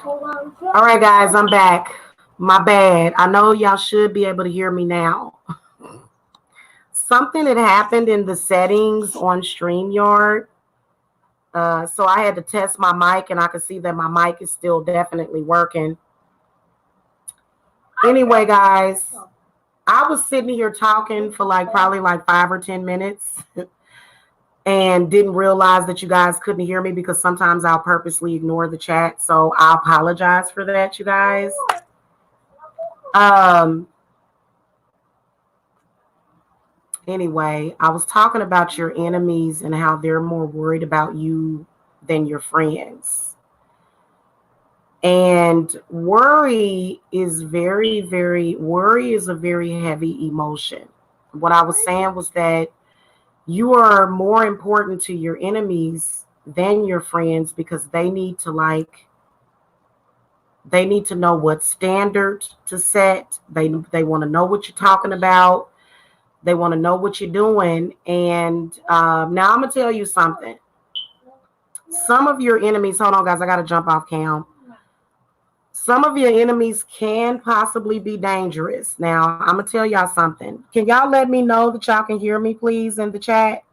All right, guys, I'm back. My bad. I know y'all should be able to hear me now. Something had happened in the settings on StreamYard. So I had to test my mic, and I could see that my mic is still definitely working. Anyway, guys, I was sitting here talking for probably 5 or 10 minutes and didn't realize that you guys couldn't hear me because sometimes I'll purposely ignore the chat. So I apologize for that, you guys. Anyway, I was talking about your enemies and how they're more worried about you than your friends. And worry is a very heavy emotion. What I was saying was that you are more important to your enemies than your friends because they need to know what standard to set. They want to know what you're talking about. They want to know what you're doing. And now I'm going to tell you something. Some of your enemies, hold on, guys, I got to jump off cam. Some of your enemies can possibly be dangerous. Now, I'm going to tell y'all something. Can y'all let me know that y'all can hear me, please, in the chat?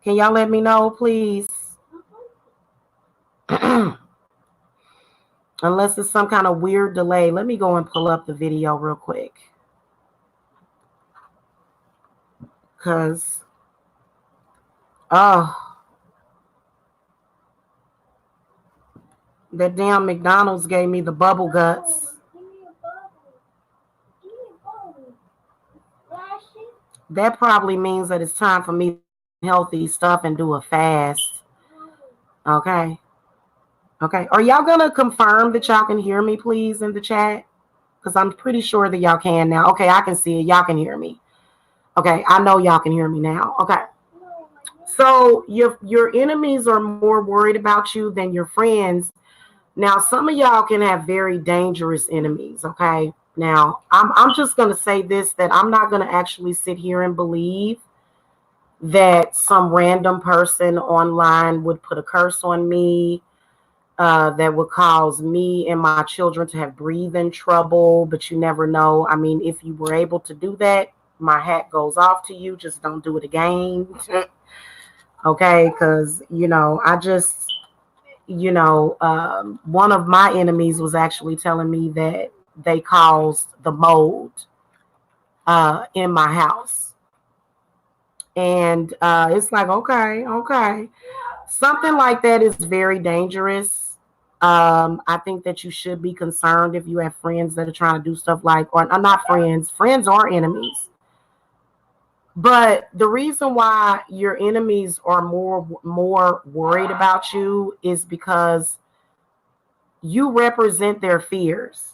Can y'all let me know, please? Unless it's some kind of weird delay. Let me go and pull up the video real quick. Because, that damn McDonald's gave me the bubble guts. That probably means that it's time for me to eat healthy stuff and do a fast. Okay. Okay. Are y'all going to confirm that y'all can hear me, please, in the chat? Because I'm pretty sure that y'all can now. Okay, I can see it. Y'all can hear me. Okay, I know y'all can hear me now. Okay. So your enemies are more worried about you than your friends. Now, some of y'all can have very dangerous enemies, okay? Now, I'm just going to say this, that I'm not going to actually sit here and believe that some random person online would put a curse on me that would cause me and my children to have breathing trouble, but you never know. I mean, if you were able to do that, my hat goes off to you. Just don't do it again. Okay, because, I just... one of my enemies was actually telling me that they caused the mold in my house. And it's like, okay. Something like that is very dangerous. I think that you should be concerned if you have friends that are trying to do stuff or not friends. Friends are enemies. But the reason why your enemies are more worried about you is because you represent their fears.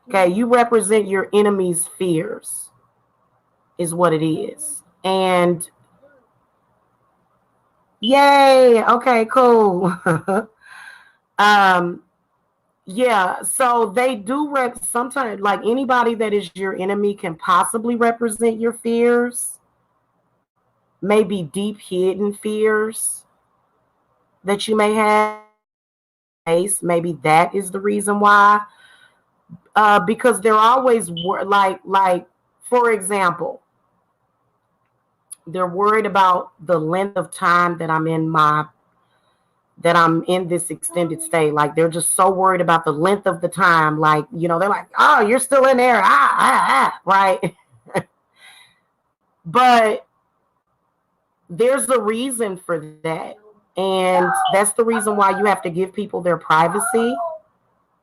Okay, you represent your enemy's fears is what it is. And yay, okay, cool. Yeah, so they do sometimes, like, anybody that is your enemy can possibly represent your fears, maybe deep hidden fears that you may have. Maybe that is the reason why. Because they're always like, for example, they're worried about the length of time that I'm in this extended stay. Like, they're just so worried about the length of the time. Like, they're like, oh, you're still in there. Right. But there's a reason for that. And that's the reason why you have to give people their privacy.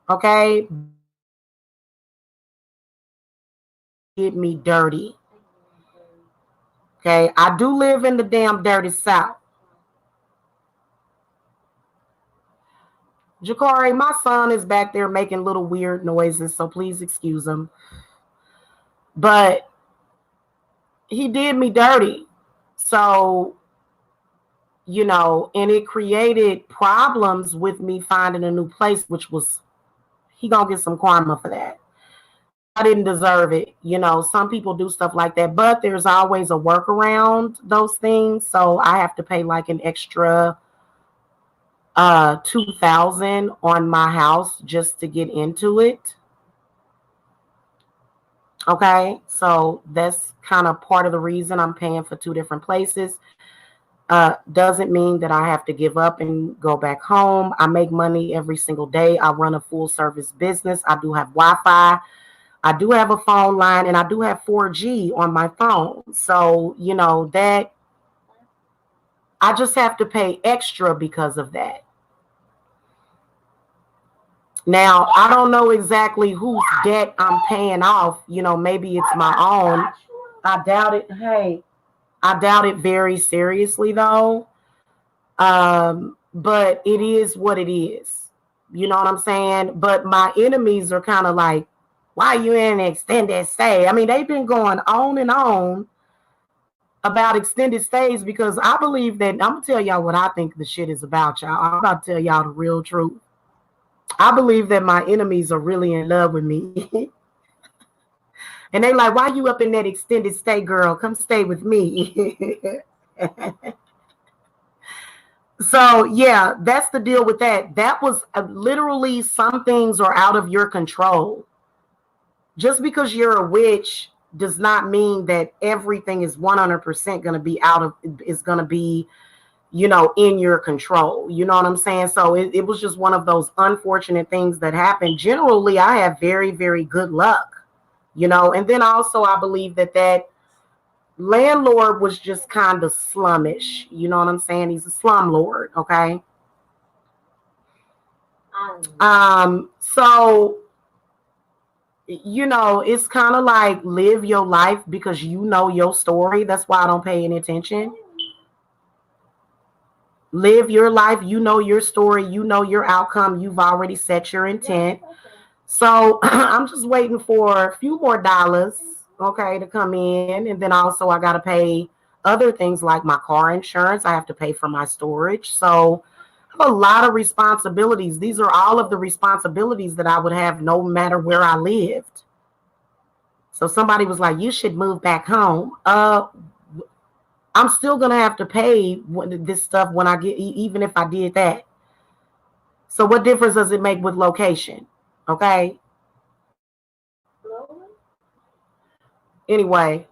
Okay. Get me dirty. Okay. I do live in the damn dirty South. Jakari, my son is back there making little weird noises, so please excuse him. But he did me dirty. So, and it created problems with me finding a new place, which was, he gonna get some karma for that. didn't deserve it. You know, some people do stuff like that, but there's always a workaround those things. So I have to pay like an extra 2,000 on my house just to get into it. Okay, so that's kind of part of the reason I'm paying for two different places. Doesn't mean that I have to give up and go back home. I make money every single day. I run a full service business. I do have Wi-Fi. I do have a phone line, and I do have 4G on my phone. So, you know, that I just have to pay extra because of that. Now, I don't know exactly whose debt I'm paying off. You know, maybe it's my own. I doubt it. Hey, I doubt it very seriously, though. But it is what it is. You know what I'm saying? But my enemies are kind of like, why are you in an extended stay? I mean, they've been going on and on about extended stays because I believe that I'm gonna tell y'all what I think the shit is about, y'all. I'm about to tell y'all the real truth. I believe that my enemies are really in love with me. And they like, why you up in that extended stay, girl? Come stay with me. So yeah, that's the deal with that. That was literally, some things are out of your control. Just because you're a witch does not mean that everything is 100% going to be is going to be, you know, in your control. You know what I'm saying? So it was just one of those unfortunate things that happened. Generally, I have very, very good luck, you know, and then also I believe that landlord was just kind of slummish. You know what I'm saying? He's a slumlord. Okay. So, you know, it's kind of like live your life because you know your story. That's why I don't pay any attention. Live your life. You know your story. You know your outcome. You've already set your intent. So I'm just waiting for a few more dollars, okay, to come in. And then also I got to pay other things like my car insurance. I have to pay for my storage. So I have a lot of responsibilities. These are all of the responsibilities that I would have no matter where I lived. So somebody was like, you should move back home. I'm still going to have to pay this stuff when I get, even if I did that. So what difference does it make with location? Okay. Anyway,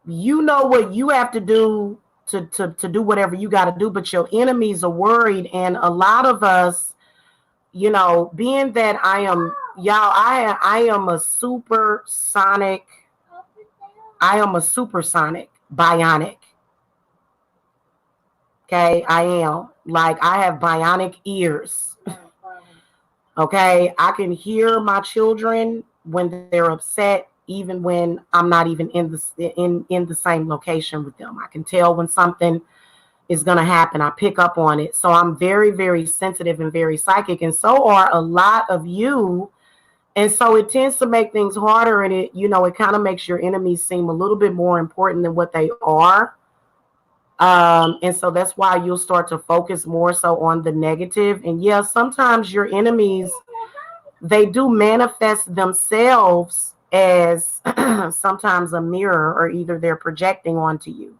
you know what you have to do to do whatever you got to do, but your enemies are worried. And a lot of us, you know, being that I am, y'all, I am a supersonic bionic. Okay, I am. Like, I have bionic ears. Okay, I can hear my children when they're upset, even when I'm not even in the same location with them. I can tell when something is going to happen. I pick up on it. So I'm very, very sensitive and very psychic, and so are a lot of you. And so it tends to make things harder, and it, you know, it kind of makes your enemies seem a little bit more important than what they are. And so that's why you'll start to focus more so on the negative. And yeah, sometimes your enemies, they do manifest themselves as sometimes a mirror, or either they're projecting onto you.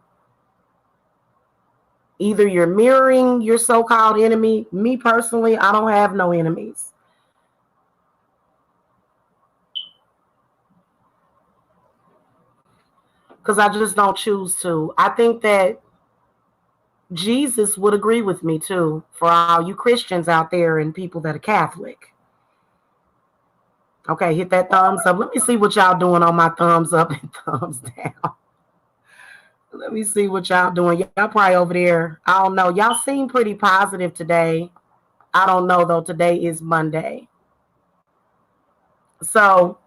Either you're mirroring your so-called enemy. Me personally, I don't have no enemies. Because I just don't choose to. I think that Jesus would agree with me too, for all you Christians out there and people that are Catholic. Okay, hit that thumbs up. Let me see what y'all doing on my thumbs up and thumbs down. Let me see what y'all doing. Y'all probably over there. I don't know. Y'all seem pretty positive today. I don't know though. Today is Monday. So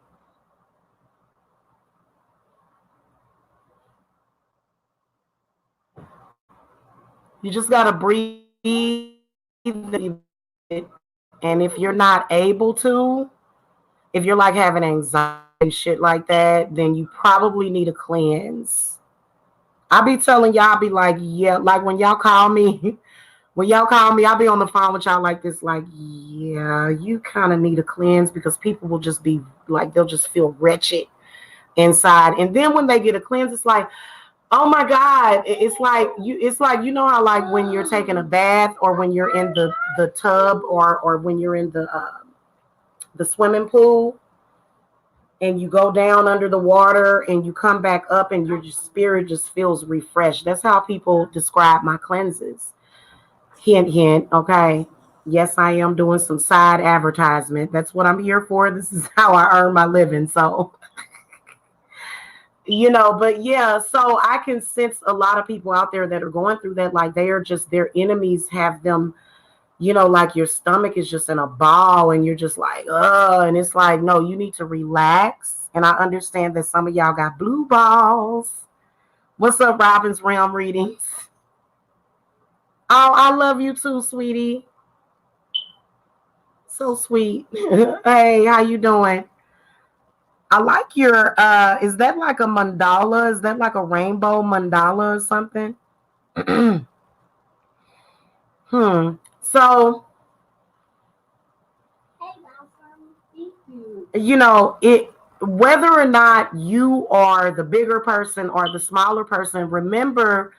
you just got to breathe. And if you're not able to, if you're like having anxiety and shit like that, then you probably need a cleanse. I be telling y'all, I be like, yeah, like when y'all call me, When y'all call me, I'll be on the phone with y'all like this, like, yeah, you kind of need a cleanse, because people will just be like, they'll just feel wretched inside. And then when they get a cleanse, it's like, oh my God, it's like, you know how like when you're taking a bath, or when you're in the tub, or when you're in the swimming pool, and you go down under the water and you come back up and your spirit just feels refreshed. That's how people describe my cleanses. Hint, hint. Okay. Yes, I am doing some side advertisement. That's what I'm here for. This is how I earn my living. So, but yeah, so I can sense a lot of people out there that are going through that. Like they are just, their enemies have them, like your stomach is just in a ball and you're just like, and it's like, no, you need to relax. And I understand that some of y'all got blue balls. What's up, Robin's Realm Readings? Oh, I love you too, sweetie. So sweet. Hey, how you doing? I like your is that like a mandala? Is that like a rainbow mandala or something? So it, whether or not you are the bigger person or the smaller person, remember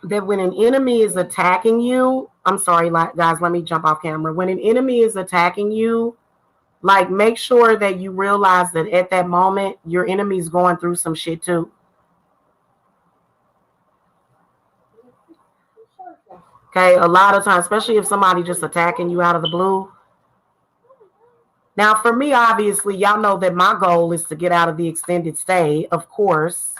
that when an enemy is attacking you, I'm sorry, guys, let me jump off camera. When an enemy is attacking you, like make sure that you realize that at that moment, your enemy's going through some shit too. Okay, a lot of times, especially if somebody just attacking you out of the blue. Now, for me, obviously, y'all know that my goal is to get out of the extended stay, of course.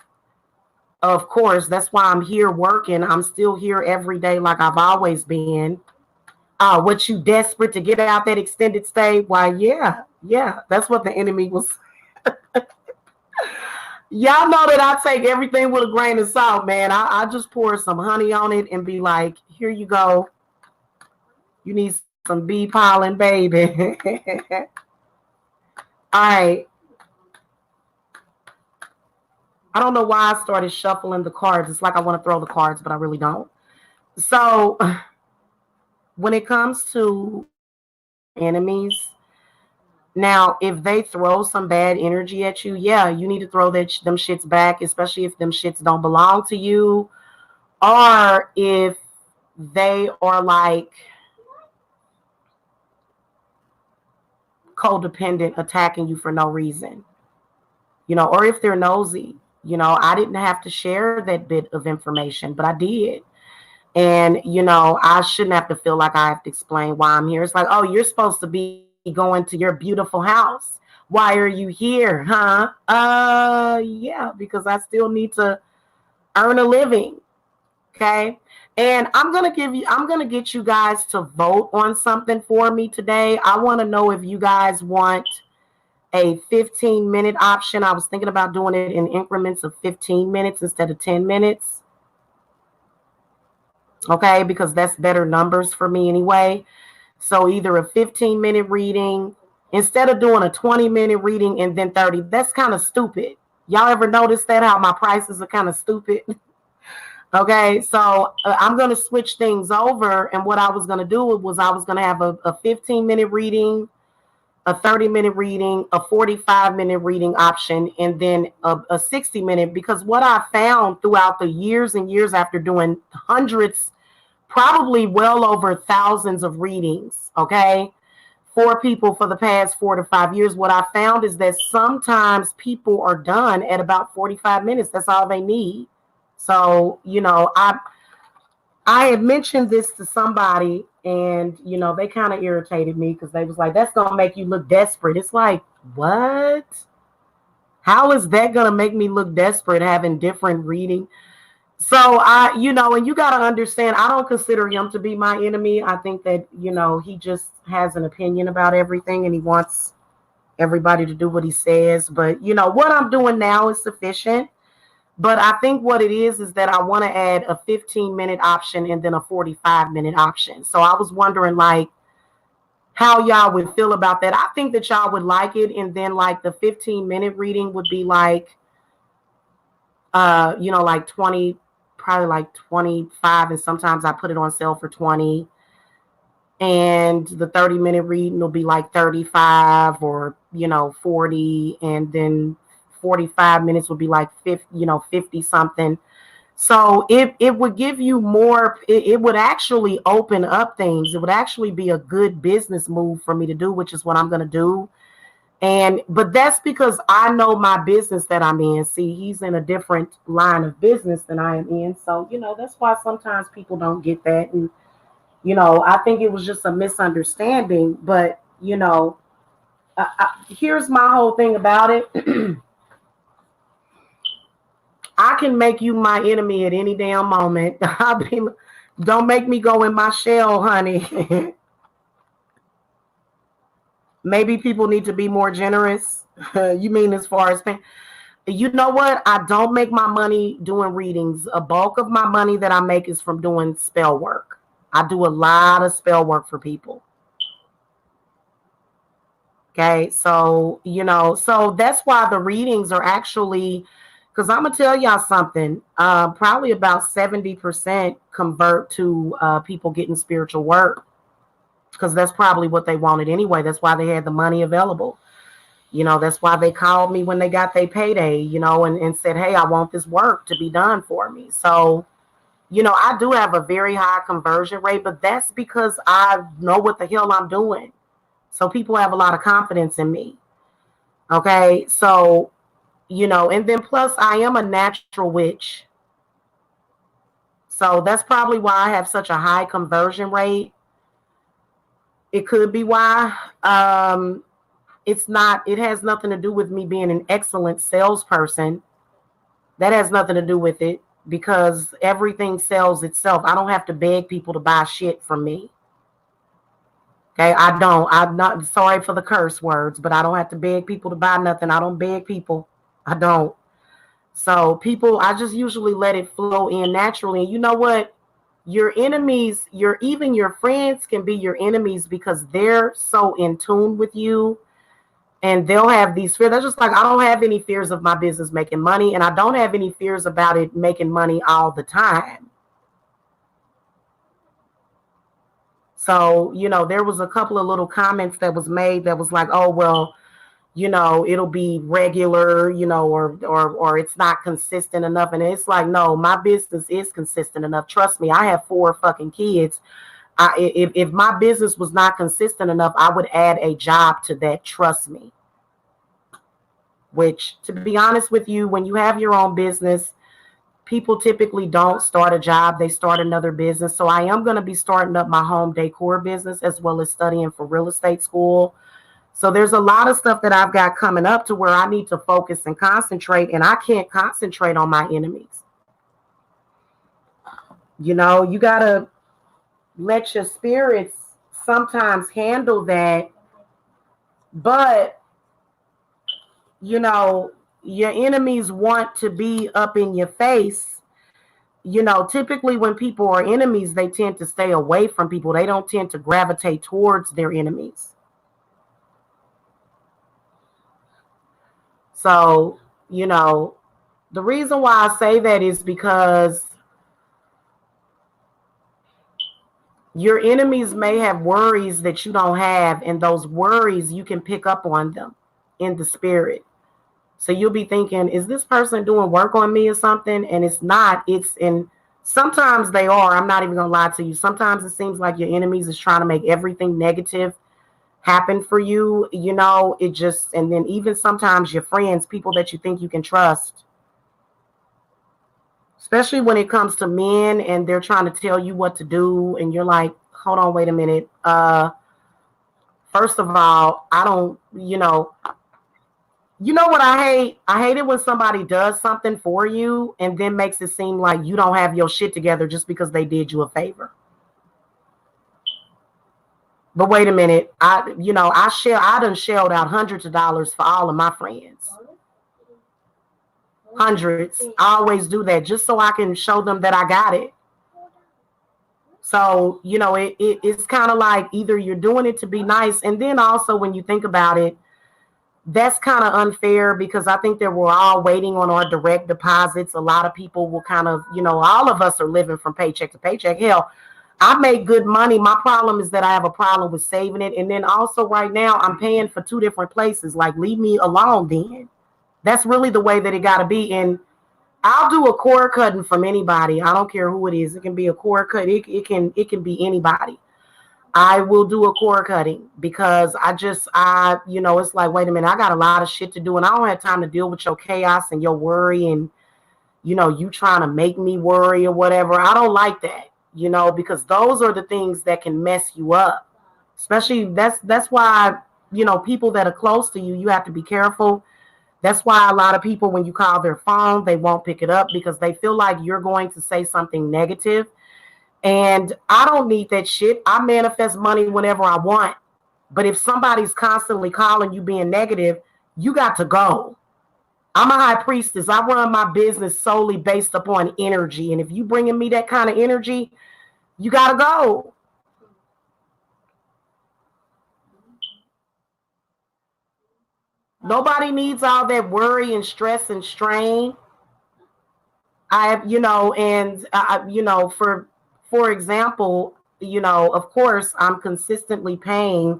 Of course, that's why I'm here working. I'm still here every day like I've always been. What, you desperate to get out that extended stay? Why, yeah, that's what the enemy was. Y'all know that I take everything with a grain of salt, man. I just pour some honey on it and be like, here you go. You need some bee pollen, baby. All right. I don't know why I started shuffling the cards. It's like I want to throw the cards, but I really don't. So when it comes to enemies, now if they throw some bad energy at you, yeah, you need to throw them shits back, especially if them shits don't belong to you, or if they are like codependent, attacking you for no reason, or if they're nosy. I didn't have to share that bit of information, but I did. And, I shouldn't have to feel like I have to explain why I'm here. It's like, oh, you're supposed to be going to your beautiful house. Why are you here? Huh? Yeah, because I still need to earn a living. Okay. And I'm going to get you guys to vote on something for me today. I want to know if you guys want a 15-minute option. I was thinking about doing it in increments of 15 minutes instead of 10 minutes. Okay, because that's better numbers for me anyway. So either a 15-minute reading, instead of doing a 20-minute reading and then 30, that's kind of stupid. Y'all ever notice that, how my prices are kind of stupid? Okay, so I'm going to switch things over. And what I was going to do was I was going to have a 15-minute reading, a 30-minute reading, a 45-minute reading option, and then a 60-minute. Because what I found throughout the years and years after doing hundreds, probably well over thousands of readings, okay, for people for the past 4 to 5 years, what I found is that sometimes people are done at about 45 minutes. That's all they need. So, I had mentioned this to somebody, and they kind of irritated me because they was like, that's gonna make you look desperate. It's like, what? How is that gonna make me look desperate, having different reading? So and you got to understand, I don't consider him to be my enemy. I think that, he just has an opinion about everything and he wants everybody to do what he says. But, what I'm doing now is sufficient. But I think what it is that I want to add a 15-minute option and then a 45-minute option. So I was wondering, like, how y'all would feel about that. I think that y'all would like it. And then, like, the 15-minute reading would be like, like 20 probably like 25, and sometimes I put it on sale for 20. And the 30-minute reading will be like 35 or 40, and then 45 minutes would be like 50, 50 something. So it would give you more, it would actually open up things. It would actually be a good business move for me to do, which is what I'm going to do. But that's because I know my business that I'm in. See, he's in a different line of business than I am in. So, that's why sometimes people don't get that. And, I think it was just a misunderstanding. But, here's my whole thing about it. I can make you my enemy at any damn moment. Don't make me go in my shell, honey. Maybe people need to be more generous. You mean as far as paying? You know what? I don't make my money doing readings. A bulk of my money that I make is from doing spell work. I do a lot of spell work for people. Okay, so so that's why the readings are actually, because I'm gonna tell y'all something. Probably about 70% convert to people getting spiritual work, because that's probably what they wanted anyway. That's why they had the money available. That's why they called me when they got their payday. And said, "Hey, I want this work to be done for me." So, I do have a very high conversion rate, but that's because I know what the hell I'm doing. So people have a lot of confidence in me. Okay. So, and then plus I am a natural witch. So that's probably why I have such a high conversion rate. It could be why. It has nothing to do with me being an excellent salesperson. That has nothing to do with it, because everything sells itself. I don't have to beg people to buy shit from me. Okay, I'm not, sorry for the curse words, but I don't have to beg people to buy nothing. I don't beg people. I don't. So people, I just usually let it flow in naturally. And you know what? Your enemies, even your friends can be your enemies, because they're so in tune with you, and they'll have these fears. They're just like, I don't have any fears of my business making money, and I don't have any fears about it making money all the time. So, there was a couple of little comments that was made that was like, oh, well, it'll be regular, or it's not consistent enough. And it's like, no, my business is consistent enough. Trust me, I have 4 fucking kids. If my business was not consistent enough, I would add a job to that. Trust me. Which, to be honest with you, when you have your own business, people typically don't start a job. They start another business. So I am going to be starting up my home decor business, as well as studying for real estate school. So there's a lot of stuff that I've got coming up to where I need to focus and concentrate, and I can't concentrate on my enemies. You got to let your spirits sometimes handle that. But, your enemies want to be up in your face. Typically when people are enemies, they tend to stay away from people. They don't tend to gravitate towards their enemies. So, the reason why I say that is because your enemies may have worries that you don't have, and those worries, you can pick up on them in the spirit. So you'll be thinking, is this person doing work on me or something? And it's not. And sometimes they are. I'm not even going to lie to you. Sometimes it seems like your enemies is trying to make everything negative happen for you. And then even sometimes your friends, people that you think you can trust, especially when it comes to men and they're trying to tell you what to do. And you're like, hold on, wait a minute. First of all, I don't, what I hate? I hate it when somebody does something for you and then makes it seem like you don't have your shit together just because they did you a favor. But wait a minute. I done shelled out hundreds of dollars for all of my friends. Hundreds. I always do that just so I can show them that I got it. So, it's kind of like either you're doing it to be nice. And then also when you think about it, That's kind of unfair because I think that we're all waiting on our direct deposits. A lot of people will kind of, all of us are living from paycheck to paycheck. Hell, I make good money. My problem is that I have a problem with saving it. And then also right now I'm paying for two different places. Like, leave me alone then. That's really the way that it got to be. And I'll do a cord cutting from anybody. I don't care who it is. It can be a cord cut. It can be anybody. I will do a cord cutting because it's like, wait a minute, I got a lot of shit to do and I don't have time to deal with your chaos and your worry and, you trying to make me worry or whatever. I don't like that, because those are the things that can mess you up. Especially that's why, people that are close to you, you have to be careful. That's why a lot of people, when you call their phone, they won't pick it up because they feel like you're going to say something negative. And I don't need that shit. I manifest money whenever I want. But if somebody's constantly calling you being negative, you got to go. I'm a high priestess. I run my business solely based upon energy. And if you bringing me that kind of energy, you got to go. Nobody needs all that worry and stress and strain. For example, of course, I'm consistently paying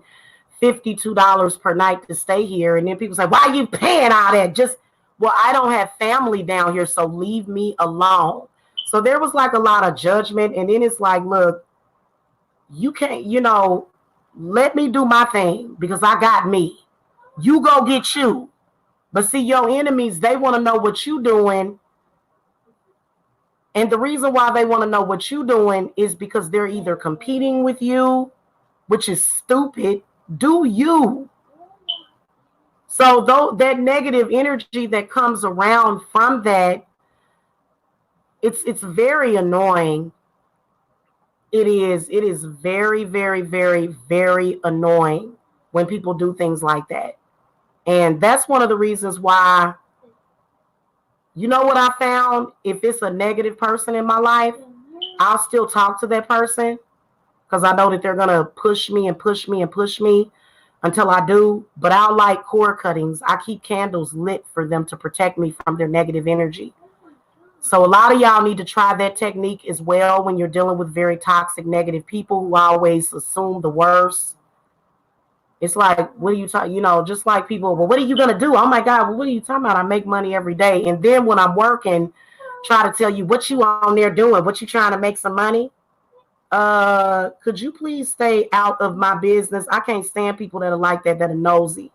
$52 per night to stay here. And then people say, why are you paying all that? Well, I don't have family down here, so leave me alone. So there was like a lot of judgment. And then it's like, look, you can't, let me do my thing because I got me. You go get you. But see, your enemies, they want to know what you doing. And the reason why they want to know what you're doing is because they're either competing with you, which is stupid. Do you? So though that negative energy that comes around from that, it's very annoying. It is very, very, very, very annoying when people do things like that. And that's one of the reasons why, you know what I found? If it's a negative person in my life, I'll still talk to that person because I know that they're going to push me and push me and push me until I do. But I'll light cord cuttings. I keep candles lit for them to protect me from their negative energy. So a lot of y'all need to try that technique as well when you're dealing with very toxic, negative people who always assume the worst. It's like, what are you talking, just like people, well, what are you going to do? Oh my God, well, what are you talking about? I make money every day. And then when I'm working, try to tell you what you on there doing, what you trying to make some money. Could you please stay out of my business? I can't stand people that are like that are nosy.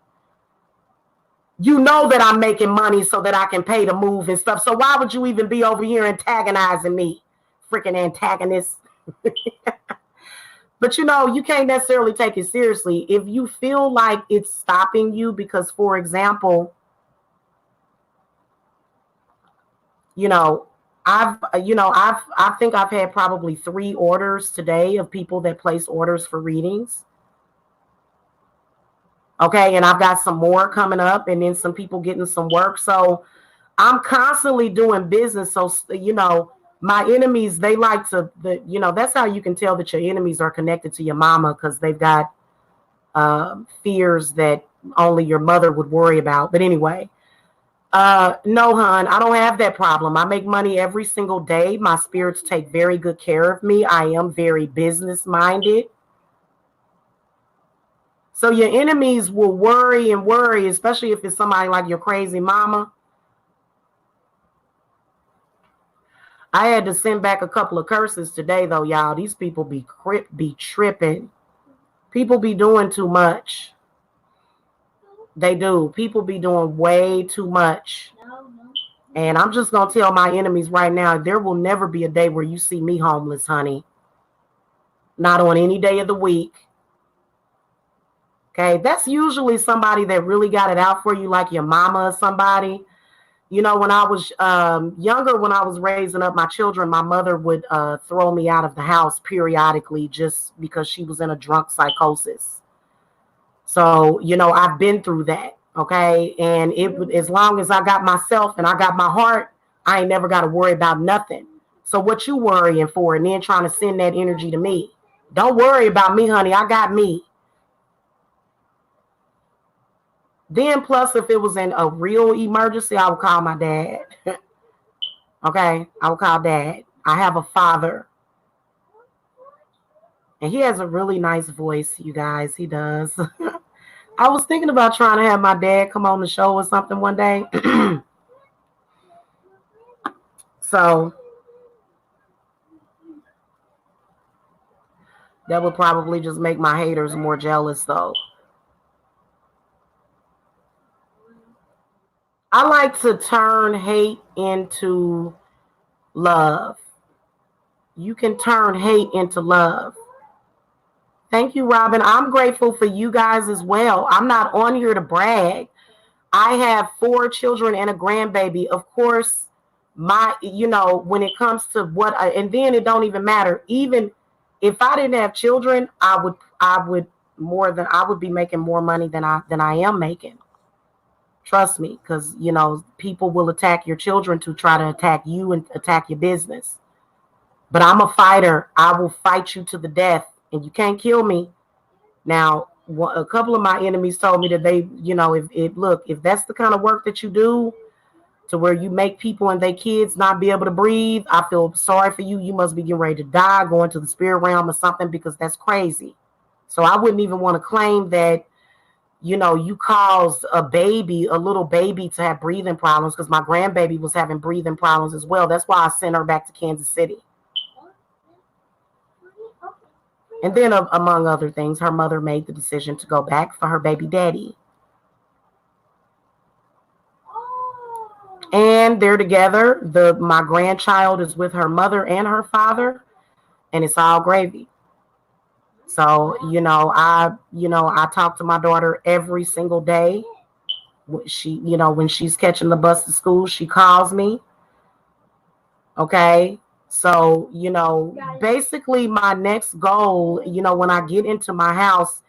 You know that I'm making money so that I can pay to move and stuff. So why would you even be over here antagonizing me? Freaking antagonist. But you can't necessarily take it seriously if you feel like it's stopping you because, for example, I think I've had probably 3 orders today of people that place orders for readings. Okay, and I've got some more coming up and then some people getting some work. So I'm constantly doing business. So, my enemies, they like to, that's how you can tell that your enemies are connected to your mama because they've got fears that only your mother would worry about. But anyway, no, hon, I don't have that problem. I make money every single day. My spirits take very good care of me. I am very business minded. So your enemies will worry and worry, especially if it's somebody like your crazy mama. I had to send back a couple of curses today, though, y'all. These people be tripping. People be doing too much. They do. People be doing way too much. And I'm just going to tell my enemies right now, there will never be a day where you see me homeless, honey. Not on any day of the week. Okay, that's usually somebody that really got it out for you, like your mama or somebody. When I was younger, when I was raising up my children, my mother would throw me out of the house periodically just because she was in a drunk psychosis. So, I've been through that, okay? And as long as I got myself and I got my heart, I ain't never got to worry about nothing. So what you worrying for and then trying to send that energy to me? Don't worry about me, honey. I got me. Then plus, if it was in a real emergency, I would call my dad. Okay, I would call dad. I have a father. And he has a really nice voice, you guys. He does. I was thinking about trying to have my dad come on the show or something one day. So that would probably just make my haters more jealous, though. I like to turn hate into love. You can turn hate into love. Thank you, Robin. I'm grateful for you guys as well. I'm not on here to brag. I have 4 children and a grandbaby. Of course, when it comes to and then it don't even matter. Even if I didn't have children, I would be making more money than I am making. Trust me, because people will attack your children to try to attack you and attack your business. But I'm a fighter. I will fight you to the death, and you can't kill me. Now, a couple of my enemies told me that if that's the kind of work that you do, to where you make people and their kids not be able to breathe, I feel sorry for you. You must be getting ready to die, going to the spirit realm or something, because that's crazy. So I wouldn't even want to claim that, you caused a little baby to have breathing problems, because my grandbaby was having breathing problems as well. That's why I sent her back to Kansas City. And then, among other things, her mother made the decision to go back for her baby daddy. And they're together. My grandchild is with her mother and her father, and it's all gravy. So, I talk to my daughter every single day. When she's catching the bus to school, she calls me. Okay. So, basically my next goal, when I get into my house,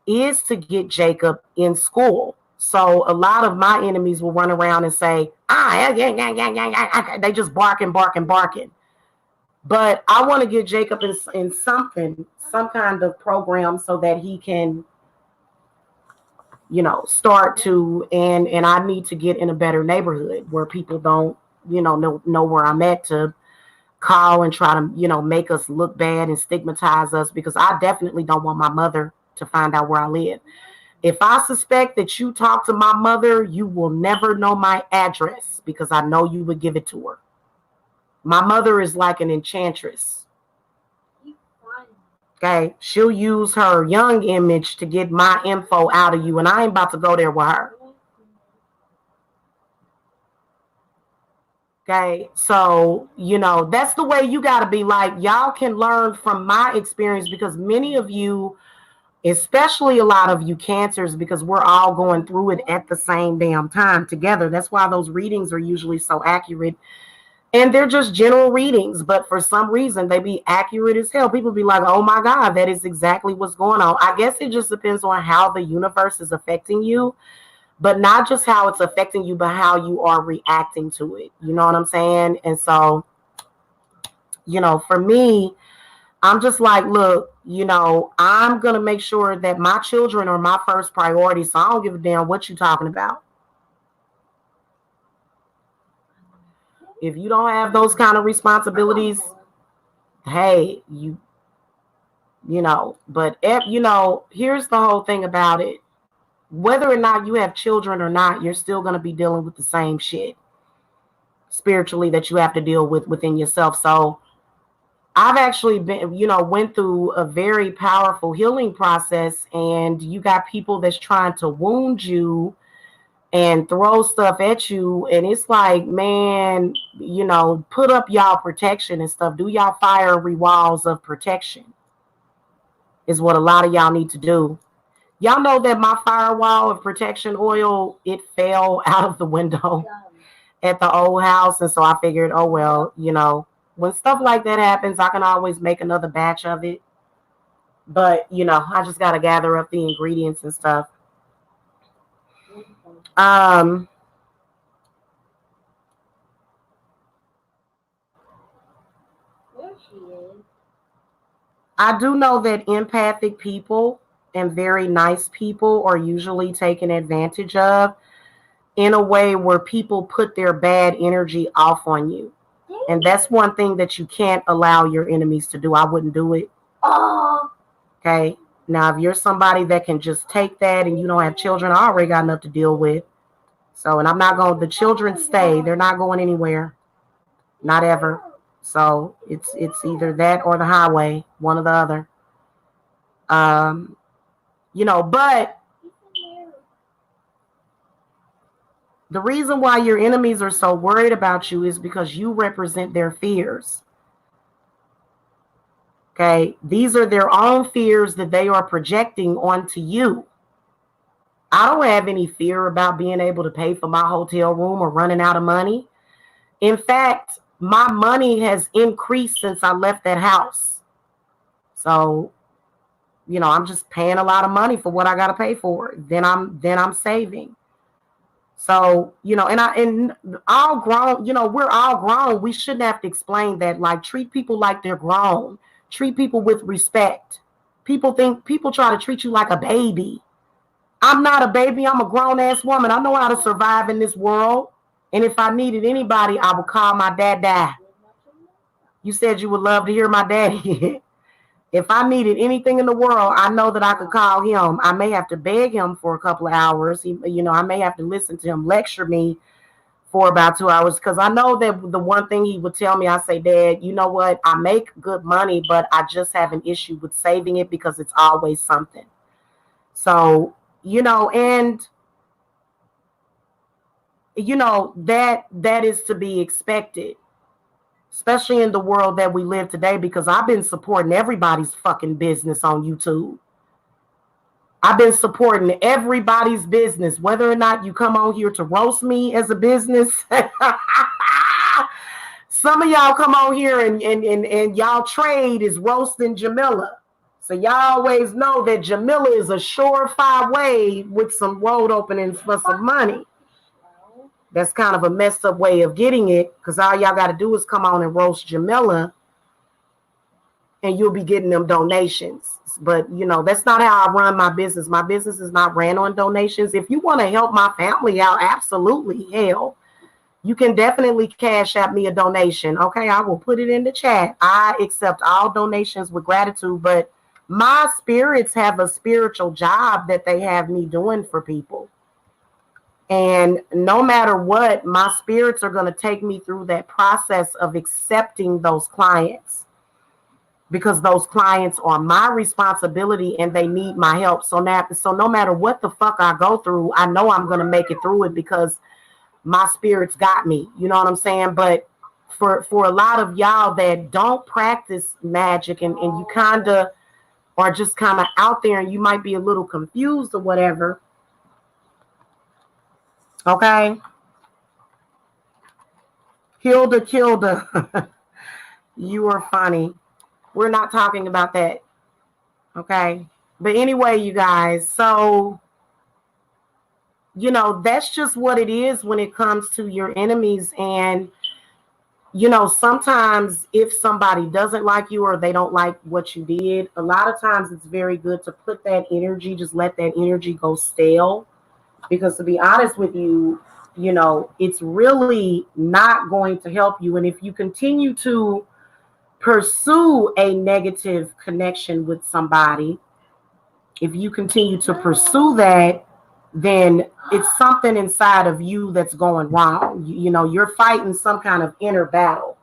is to get Jacob in school. So a lot of my enemies will run around and say, they just barking. But I want to get Jacob in some kind of program, so that he can, start to, and I need to get in a better neighborhood where people don't, know where I'm at, to call and try to, make us look bad and stigmatize us, because I definitely don't want my mother to find out where I live. If I suspect that you talk to my mother, you will never know my address, because I know you would give it to her. My mother is like an enchantress. Okay, she'll use her young image to get my info out of you, and I ain't about to go there with her. Okay, so that's the way you got to be. Like, y'all can learn from my experience, because many of you, especially a lot of you cancers, because we're all going through it at the same damn time together. That's why those readings are usually so accurate. And they're just general readings, but for some reason they be accurate as hell. People be like, oh my God, that is exactly what's going on. I guess it just depends on how the universe is affecting you, but not just how it's affecting you, but how you are reacting to it. You know what I'm saying? And so, for me, I'm just like, look, I'm going to make sure that my children are my first priority. So I don't give a damn what you're talking about. If you don't have those kind of responsibilities, hey, but here's the whole thing about it. Whether or not you have children or not, you're still going to be dealing with the same shit spiritually that you have to deal with within yourself. So I've actually been, went through a very powerful healing process, and you got people that's trying to wound you and throw stuff at you. And it's like, man, put up y'all protection and stuff. Do y'all fiery walls of protection is what a lot of y'all need to do. Y'all know that my firewall of protection oil, it fell out of the window at the old house. And so I figured, oh, well, when stuff like that happens, I can always make another batch of it. But, I just got to gather up the ingredients and stuff. I do know that empathic people and very nice people are usually taken advantage of in a way where people put their bad energy off on you. And that's one thing that you can't allow your enemies to do. I wouldn't do it. Okay. Now, if you're somebody that can just take that and you don't have children, I already got enough to deal with. So, and I'm not going, the children stay. They're not going anywhere. Not ever. So it's either that or the highway, one or the other. But the reason why your enemies are so worried about you is because you represent their fears. Okay, these are their own fears that they are projecting onto you. I don't have any fear about being able to pay for my hotel room or running out of money. In fact, my money has increased since I left that house. So, I'm just paying a lot of money for what I got to pay for. Then I'm saving. So, and all grown, we're all grown. We shouldn't have to explain that. Like, treat people like they're grown. Treat people with respect. People try to treat you like a baby. I'm not a baby. I'm a grown ass woman. I know how to survive in this world. And if I needed anybody, I would call my dad. You said you would love to hear my daddy. If I needed anything in the world, I know that I could call him. I may have to beg him for a couple of hours. I may have to listen to him lecture me for about 2 hours, because I know that the one thing he would tell me, I say, Dad, you know what? I make good money, but I just have an issue with saving it because it's always something. So, and that is to be expected, especially in the world that we live today, because I've been supporting everybody's fucking business on YouTube. I've been supporting everybody's business, whether or not you come on here to roast me as a business. Some of y'all come on here and y'all trade is roasting Jamila. So y'all always know that Jamila is a surefire way with some road openings for some money. That's kind of a messed up way of getting it, because all y'all got to do is come on and roast Jamila and you'll be getting them donations. But, that's not how I run my business. My business is not ran on donations. If you want to help my family out, absolutely, hell, you can definitely cash out me a donation. Okay, I will put it in the chat. I accept all donations with gratitude, but my spirits have a spiritual job that they have me doing for people. And no matter what, my spirits are going to take me through that process of accepting those clients, because those clients are my responsibility and they need my help. So no matter what the fuck I go through, I know I'm going to make it through it because my spirits got me. You know what I'm saying? But for a lot of y'all that don't practice magic and you kind of are just kind of out there and you might be a little confused or whatever. Okay. Kilda. You are funny. We're not talking about that. Okay. But anyway, you guys, so, that's just what it is when it comes to your enemies. And, sometimes if somebody doesn't like you or they don't like what you did, a lot of times it's very good to put that energy, just let that energy go stale. Because to be honest with you, it's really not going to help you. And if you continue to pursue a negative connection with somebody, if you continue to pursue that, then it's something inside of you that's going wrong. You're fighting some kind of inner battle.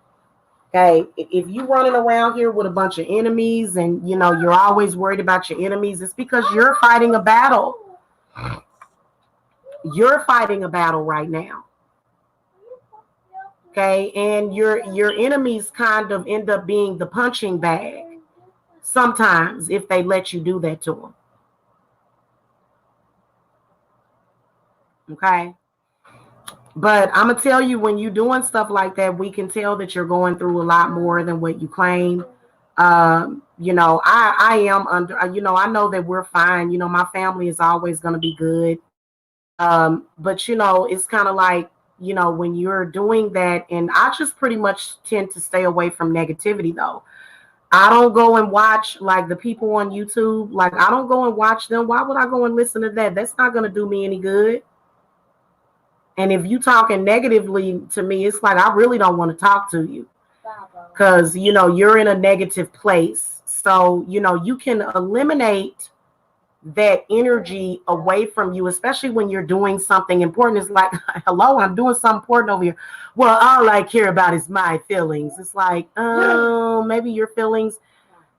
Okay. If you're running around here with a bunch of enemies and, you're always worried about your enemies, it's because you're fighting a battle. You're fighting a battle right now. Okay. And your enemies kind of end up being the punching bag sometimes if they let you do that to them. Okay. But I'm going to tell you, when you're doing stuff like that, we can tell that you're going through a lot more than what you claim. I am under, I know that we're fine. My family is always going to be good. But, it's kind of like, when you're doing that, and I just pretty much tend to stay away from negativity, though. I don't go and watch like the people on YouTube. Like I don't go and watch them. Why would I go and listen to that? That's not going to do me any good. And if you talking negatively to me, it's like I really don't want to talk to you because you're in a negative place. So you can eliminate that energy away from you, especially when you're doing something important. It's like, hello, I'm doing something important over here. Well, all I care about is my feelings. It's like, oh, maybe your feelings,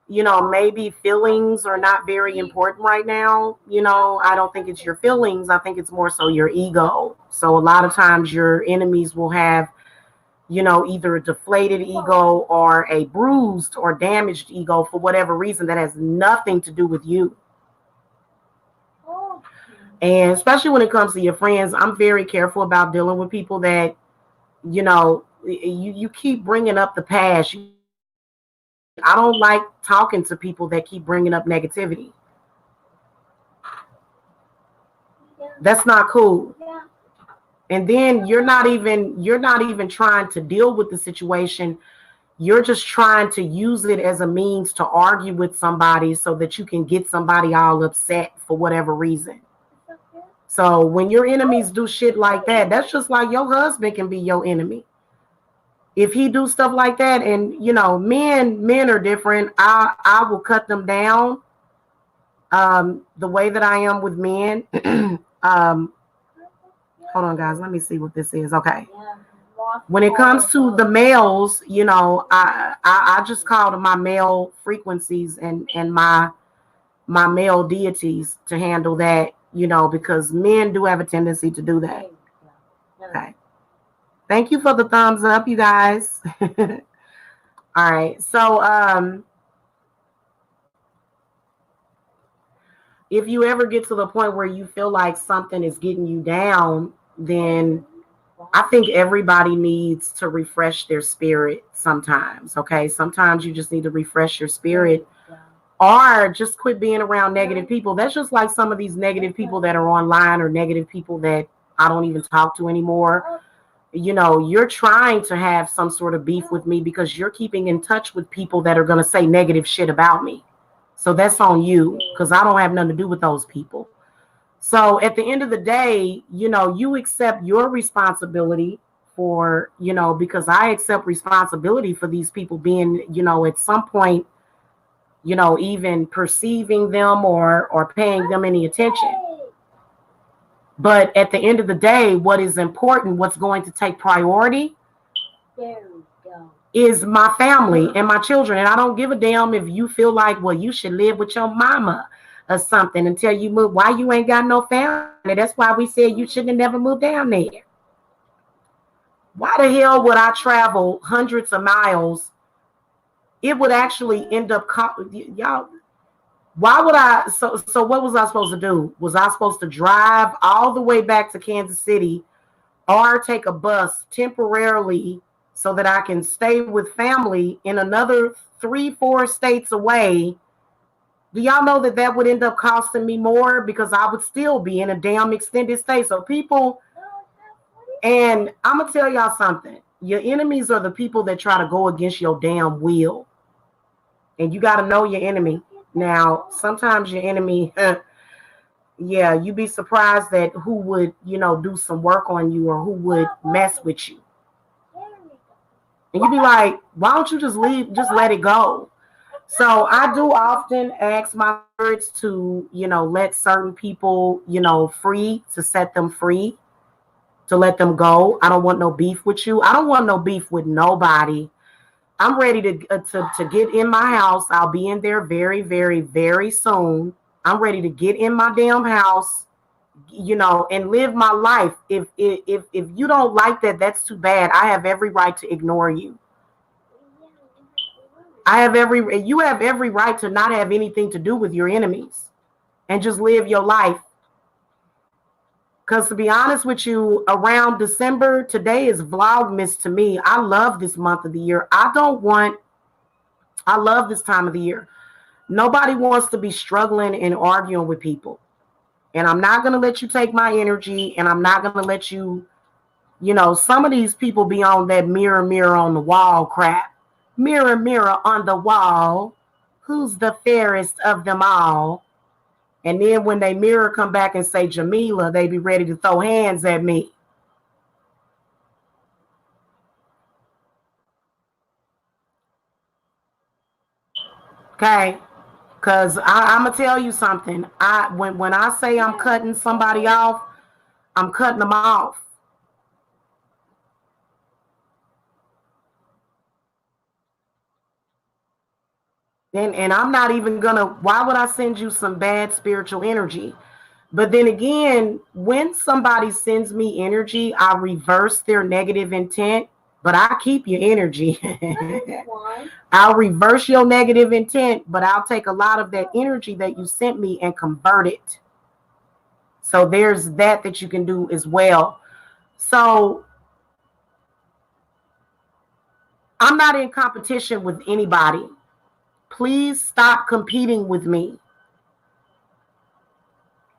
maybe feelings are not very important right now. I don't think it's your feelings. I think it's more so your ego. So a lot of times your enemies will have, either a deflated ego or a bruised or damaged ego for whatever reason that has nothing to do with you. And especially when it comes to your friends, I'm very careful about dealing with people that, you keep bringing up the past. I don't like talking to people that keep bringing up negativity. That's not cool. And then you're not even trying to deal with the situation. You're just trying to use it as a means to argue with somebody so that you can get somebody all upset for whatever reason. So when your enemies do shit like that, that's just like your husband can be your enemy. If he do stuff like that, and men are different. I will cut them down the way that I am with men. Hold on, guys. Let me see what this is. Okay. When it comes to the males, I just call them my male frequencies and my male deities to handle that, because men do have a tendency to do that. Okay. Thank you for the thumbs up, you guys. All right. So if you ever get to the point where you feel like something is getting you down, then I think everybody needs to refresh their spirit sometimes. Okay. Sometimes you just need to refresh your spirit or just quit being around negative people. That's just like some of these negative people that are online or negative people that I don't even talk to anymore. You're trying to have some sort of beef with me because you're keeping in touch with people that are going to say negative shit about me. So that's on you because I don't have nothing to do with those people. So at the end of the day, you accept your responsibility for, because I accept responsibility for these people being, at some point, even perceiving them or paying them any attention. But at the end of the day, what is important, what's going to take priority is my family and my children. And I don't give a damn if you feel like, well, you should live with your mama or something until you move. Why you ain't got no family? That's why we said you shouldn't have never moved down there. Why the hell would I travel hundreds of miles? It would actually end up, y'all, why would I? So what was I supposed to do? Was I supposed to drive all the way back to Kansas City or take a bus temporarily so that I can stay with family in another 3-4 states away? Do y'all know that would end up costing me more because I would still be in a damn extended stay? So people, and I'm going to tell y'all something. Your enemies are the people that try to go against your damn will. And you got to know your enemy. Now, sometimes your enemy, yeah, you'd be surprised at who would, do some work on you or who would mess with you. And you'd be like, why don't you just leave, just let it go? So I do often ask my spirits to, let certain people, free, to set them free, to let them go. I don't want no beef with you. I don't want no beef with nobody. I'm ready to get in my house. I'll be in there very, very, very soon. I'm ready to get in my damn house, and live my life. If you don't like that, that's too bad. I have every right to ignore you. You have every right to not have anything to do with your enemies and just live your life. Because to be honest with you, around December, today is Vlogmas to me. I love this month of the year. I love this time of the year. Nobody wants to be struggling and arguing with people. And I'm not going to let you take my energy, and I'm not going to let you, some of these people be on that mirror on the wall crap. Mirror, mirror on the wall, who's the fairest of them all? And then when they mirror come back and say Jamila, they be ready to throw hands at me. Okay? Because I'm going to tell you something. When I say I'm cutting somebody off, I'm cutting them off. And I'm not even going to, why would I send you some bad spiritual energy? But then again, when somebody sends me energy, I reverse their negative intent, but I keep your energy. I'll reverse your negative intent, but I'll take a lot of that energy that you sent me and convert it. So there's that you can do as well. So I'm not in competition with anybody. Please stop competing with me.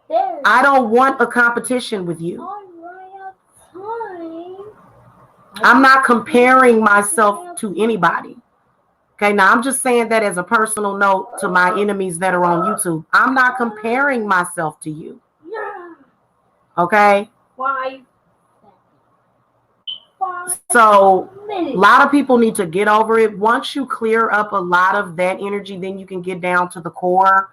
I don't want a competition with you. I'm not comparing myself to anybody. Okay, now I'm just saying that as a personal note to my enemies that are on YouTube. I'm not comparing myself to you. Okay? Why? So a lot of people need to get over it. Once you clear up a lot of that energy, then you can get down to the core.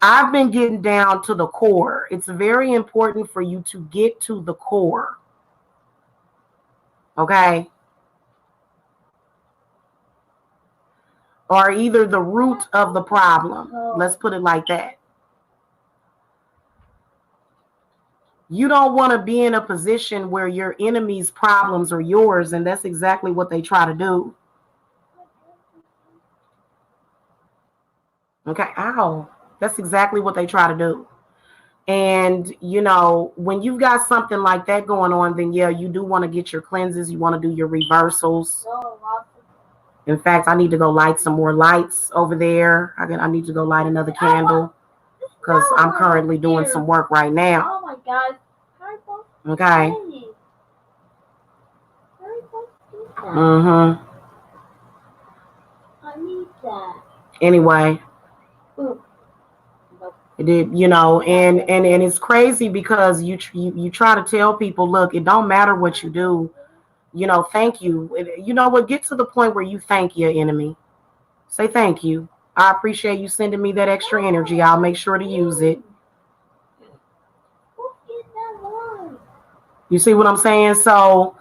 I've been getting down to the core. It's very important for you to get to the core. Okay? Or either the root of the problem. Let's put it like that. You don't want to be in a position where your enemy's problems are yours, and that's exactly what they try to do. Okay, ow. That's exactly what they try to do. And, you know, when you've got something like that going on, then yeah, you do want to get your cleanses. You want to do your reversals. In fact, I need to go light some more lights over there. I need to go light another candle because I'm currently doing some work right now. Oh my God. Okay. Mm-hmm. I need that. Anyway. It did, you know, and it's crazy because you try to tell people, look, it don't matter what you do. You know, thank you. You know what? Get to the point where you thank your enemy. Say thank you. I appreciate you sending me that extra energy. I'll make sure to use it. You see what I'm saying? So,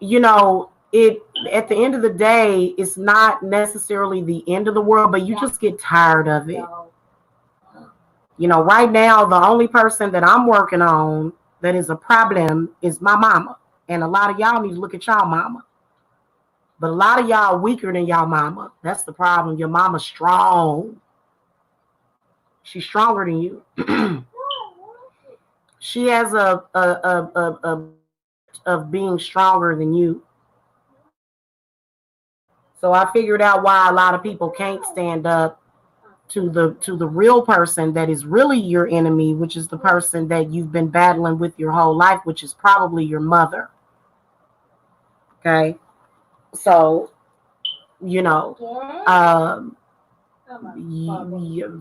you know, it at the end of the day, it's not necessarily the end of the world, but you just get tired of it. You know, right now, the only person that I'm working on that is a problem is my mama. And a lot of y'all need to look at y'all mama. But a lot of y'all weaker than y'all mama. That's the problem. Your mama's strong. She's stronger than you. She has a of being stronger than you. So I figured out why a lot of people can't stand up to the real person that is really your enemy, which is the person that you've been battling with your whole life, which is probably your mother. Okay. So, you know,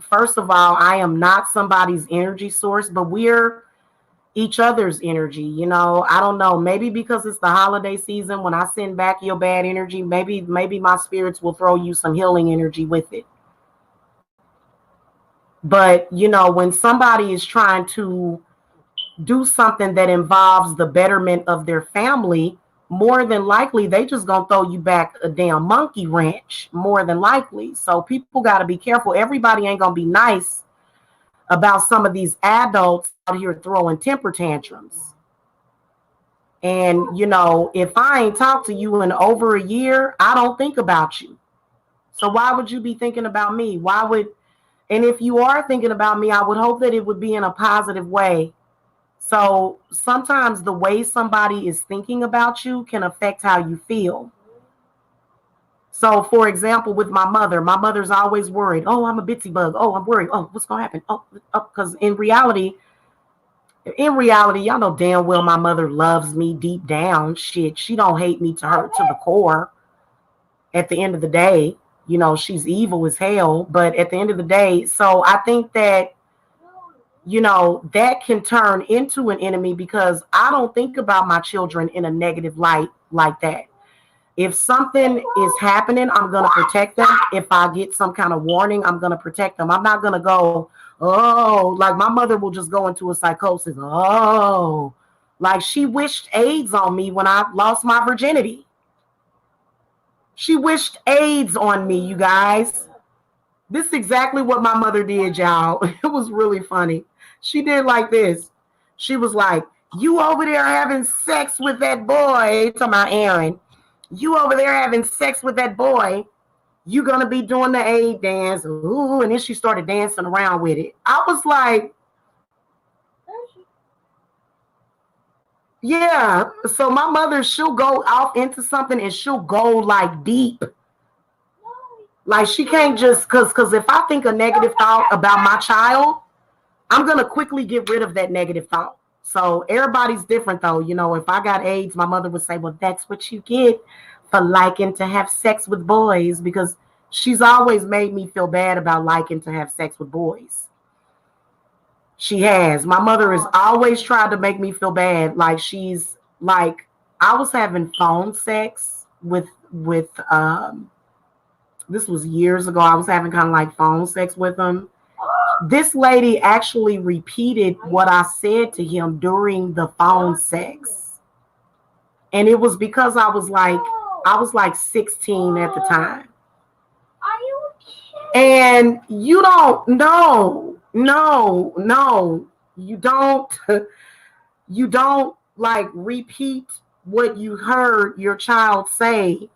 first of all, I am not somebody's energy source, but we're each other's energy. You know, I don't know, maybe because it's the holiday season, when I send back your bad energy, maybe my spirits will throw you some healing energy with it. But, you know, when somebody is trying to do something that involves the betterment of their family, more than likely they just gonna throw you back a damn monkey wrench, more than likely. So people got to be careful. Everybody ain't gonna be nice about some of these adults out here throwing temper tantrums. And, you know, if I ain't talked to you in over a year, I don't think about you. So why would you be thinking about me? And if you are thinking about me, I would hope that it would be in a positive way. So sometimes the way somebody is thinking about you can affect how you feel. So, for example, with my mother's always worried. Oh, I'm a bitsy bug. Oh, I'm worried. Oh, what's going to happen? Oh, because in reality, y'all know damn well my mother loves me deep down. Shit, she don't hate me to the core. at the end of the day, she's evil as hell. But at the end of the day, so I think that, that can turn into an enemy because I don't think about my children in a negative light like that. If something is happening, I'm going to protect them. If I get some kind of warning, I'm going to protect them. I'm not going to go, oh, like my mother will just go into a psychosis. Oh, like she wished AIDS on me when I lost my virginity. She wished AIDS on me, you guys. This is exactly what my mother did, y'all. It was really funny. She did like this. She was like, you over there having sex with that boy, to my Aaron. You over there having sex with that boy. You gonna be doing the AIDS dance. Ooh, and then she started dancing around with it. I was like, yeah. So my mother, she'll go off into something and she'll go like deep. Like she can't just because if I think a negative thought about my child, I'm gonna quickly get rid of that negative thought. So everybody's different though. If I got AIDS, my mother would say, well, that's what you get for liking to have sex with boys, because she's always made me feel bad about liking to have sex with boys. She has. My mother has always tried to make me feel bad. Like she's like, I was having phone sex with this was years ago. I was having kind of like phone sex with him. This lady actually repeated what I said to him during the phone sex. And it was because I was like 16 at the time. Are you kidding? And you don't you don't like repeat what you heard your child say,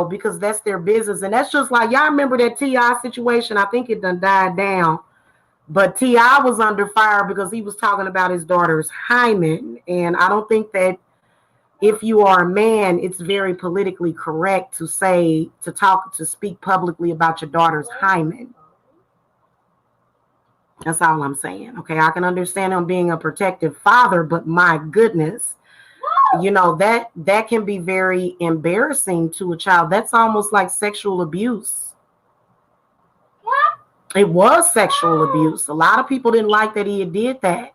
because that's their business. And that's just like, y'all remember that T.I. situation? I think it done died down. But T.I. was under fire because he was talking about his daughter's hymen. And I don't think that if you are a man, it's very politically correct to speak publicly about your daughter's hymen. That's all I'm saying. Okay, I can understand him being a protective father, but my goodness, that can be very embarrassing to a child. That's almost like sexual abuse. It was sexual abuse. A lot of people didn't like that he did that.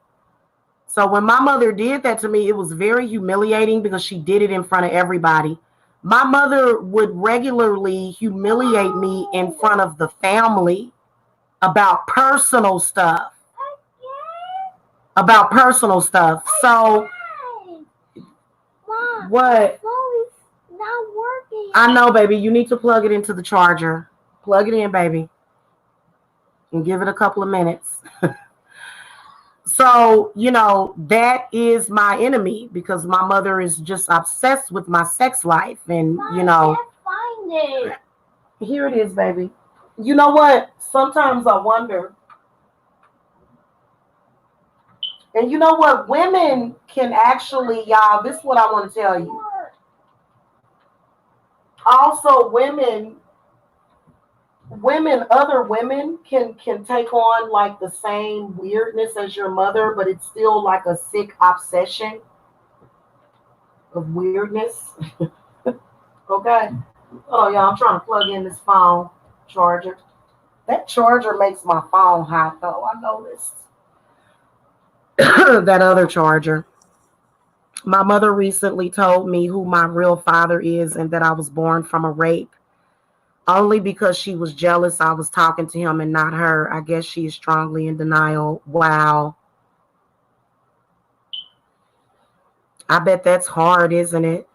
So when my mother did that to me, it was very humiliating because she did it in front of everybody. My mother would regularly humiliate me in front of the family about personal stuff. So Mom, what? It's not working. I know, baby. You need to plug it into the charger. Plug it in, baby. And give it a couple of minutes. So, that is my enemy because my mother is just obsessed with my sex life. And, Mom, I can't find it. Here it is, baby. You know what? Sometimes I wonder. And you know what? Women can actually, y'all, this is what I want to tell you. Also, other women can take on like the same weirdness as your mother, but it's still like a sick obsession of weirdness. Okay. Oh, y'all, I'm trying to plug in this phone charger. That charger makes my phone hot, though. I noticed. That other charger. My mother recently told me who my real father is and that I was born from a rape. Only because she was jealous I was talking to him and not her. I guess she is strongly in denial. Wow. I bet that's hard, isn't it?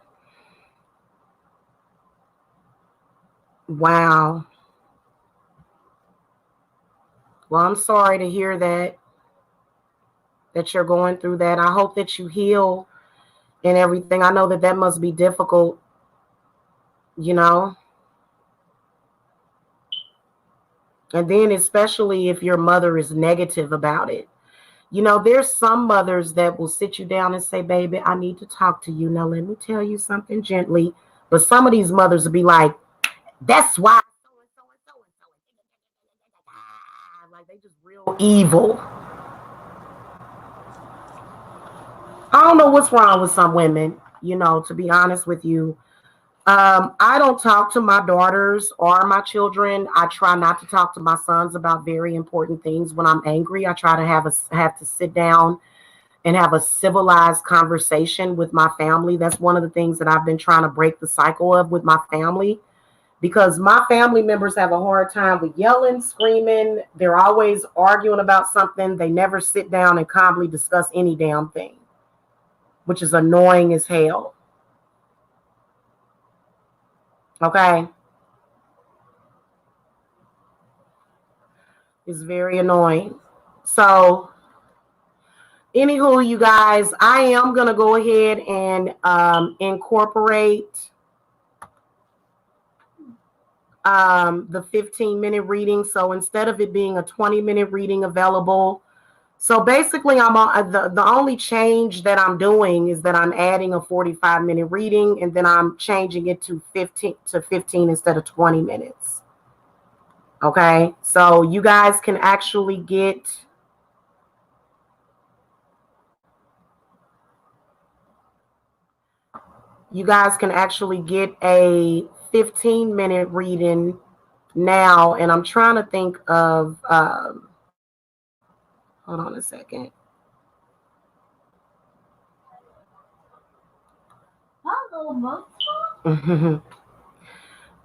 Wow. Well, I'm sorry to hear that you're going through that. I hope that you heal and everything. I know that must be difficult, And then especially if your mother is negative about it. There's some mothers that will sit you down and say, baby, I need to talk to you. Now, let me tell you something gently. But some of these mothers will be like, that's why. Like they just real evil. I don't know what's wrong with some women, to be honest with you. I don't talk to my daughters or my children. I try not to talk to my sons about very important things when I'm angry. I try to have to sit down and have a civilized conversation with my family. That's one of the things that I've been trying to break the cycle of with my family, because my family members have a hard time with yelling, screaming. They're always arguing about something. They never sit down and calmly discuss any damn thing, which is annoying as hell. Okay? It's very annoying. So, anywho, you guys, I am going to go ahead and incorporate the 15-minute reading. So instead of it being a 20-minute reading available, so basically I'm on the only change that I'm doing is that I'm adding a 45-minute reading, and then I'm changing it to 15 instead of 20 minutes. Okay, so you guys can actually get a 15-minute reading now, and I'm trying to think of hold on a second.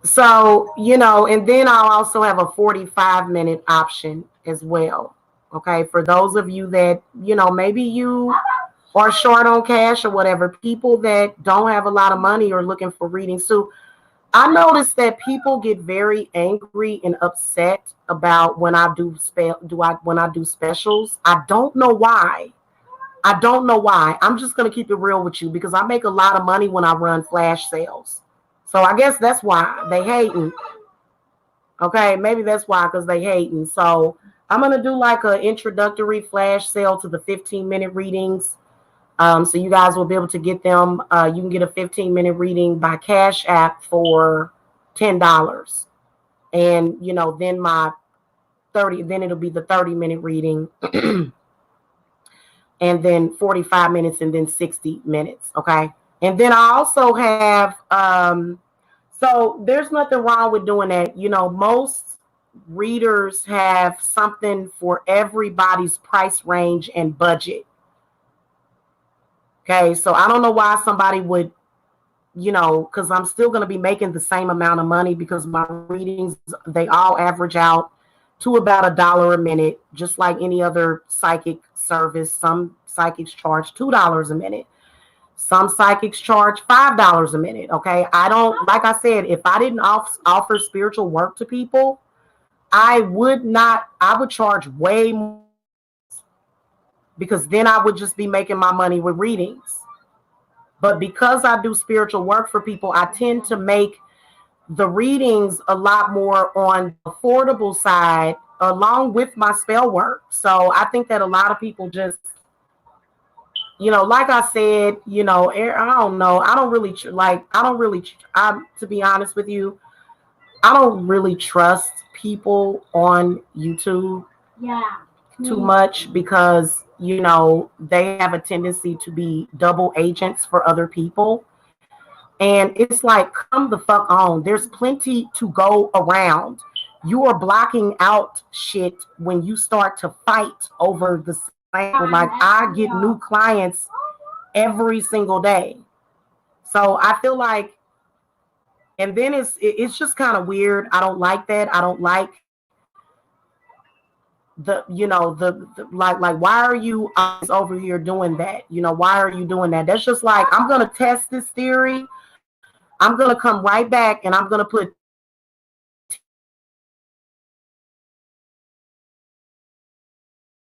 So, and then I'll also have a 45-minute option as well. Okay, for those of you that, maybe you are short on cash or whatever, people that don't have a lot of money or looking for readings too. I noticed that people get very angry and upset about when I do specials. I don't know why. I'm just gonna keep it real with you, because I make a lot of money when I run flash sales. So I guess that's why they hating. Okay, maybe that's why, because they hating. So I'm gonna do like an introductory flash sale to the 15-minute readings. So you guys will be able to get them. You can get a 15-minute reading by Cashapp for $10, and then then it'll be the 30-minute reading, and then 45 minutes, and then 60 minutes. Okay, and then I also have. So there's nothing wrong with doing that. Most readers have something for everybody's price range and budget. Okay, so I don't know why somebody would, because I'm still going to be making the same amount of money, because my readings, they all average out to about $1 a minute, just like any other psychic service. Some psychics charge $2 a minute. Some psychics charge $5 a minute. Okay, I don't, like I said, if I didn't offer spiritual work to people, I would charge way more, because then I would just be making my money with readings. But because I do spiritual work for people, I tend to make the readings a lot more on the affordable side, along with my spell work. So I think that a lot of people just, like I said, I don't know. I don't really to be honest with you, I don't really trust people on YouTube too much, because they have a tendency to be double agents for other people. And it's like, come the fuck on. There's plenty to go around. You are blocking out shit when you start to fight over the same. Like, I get new clients every single day. So I feel like, and then it's just kind of weird. I don't like that. I don't like the like why are you over here doing that? Why are you doing that? That's just like, I'm gonna test this theory. I'm gonna come right back, and I'm gonna put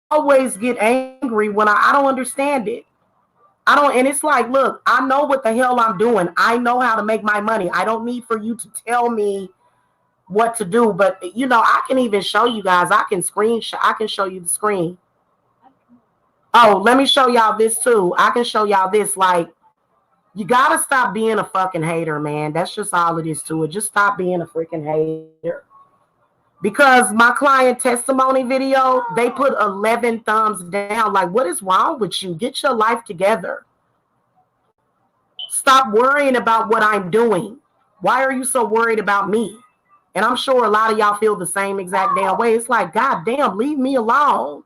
always get angry when I don't understand it. I don't, and it's like, look, I know what the hell I'm doing. I know how to make my money. I don't need for you to tell me what to do. But I can even show you guys. I can show you the screen. Oh, let me show y'all this too. I can show y'all this. Like, you gotta stop being a fucking hater, man. That's just all it is to it. Just stop being a freaking hater. Because my client testimony video, they put 11 thumbs down. Like, what is wrong with you? Get your life together. Stop worrying about what I'm doing. Why are you so worried about me? And I'm sure a lot of y'all feel the same exact damn way. It's like, God damn, leave me alone.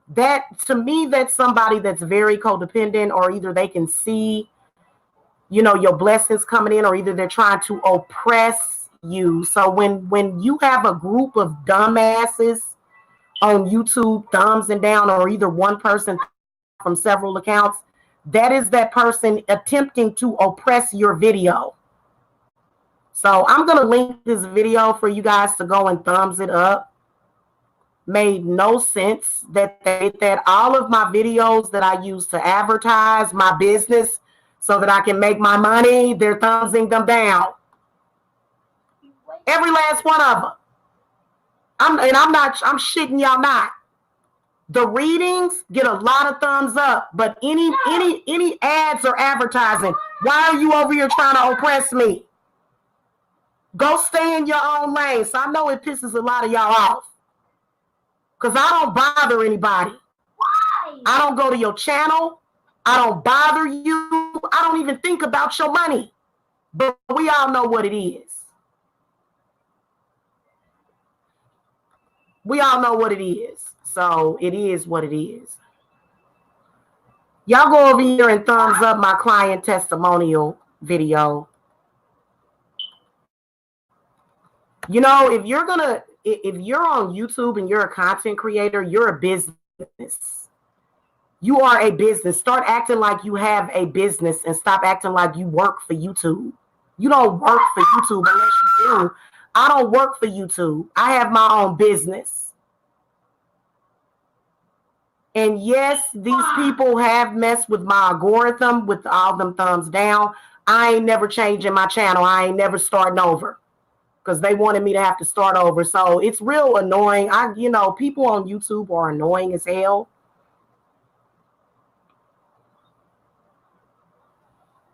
That, to me, that's somebody that's very codependent, or either they can see, you know, your blessings coming in, or either they're trying to oppress you. So when you have a group of dumbasses on YouTube thumbs and down, or either one person from several accounts, that is that person attempting to oppress your video. So I'm going to link this video for you guys to go and thumbs it up. Made no sense that all of my videos that I use to advertise my business so that I can make my money, they're thumbsing them down. Every last one of them. I'm shitting y'all not. The readings get a lot of thumbs up, but any ads or advertising, why are you over here trying to oppress me? Go stay in your own lane. So I know it pisses a lot of y'all off, because I don't bother anybody. Why? I don't go to your channel. I don't bother you. I don't even think about your money. But we all know what it is. We all know what it is. So it is what it is. Y'all go over here and thumbs up my client testimonial video. You know, if you're on YouTube and you're a content creator, you're a business. You are a business. Start acting like you have a business and stop acting like you work for YouTube. You don't work for YouTube unless you do. I don't work for YouTube. I have my own business. And yes, these people have messed with my algorithm with all them thumbs down. I ain't never changing my channel. I ain't never starting over, because they wanted me to have to start over. So it's real annoying. You know, people on YouTube are annoying as hell.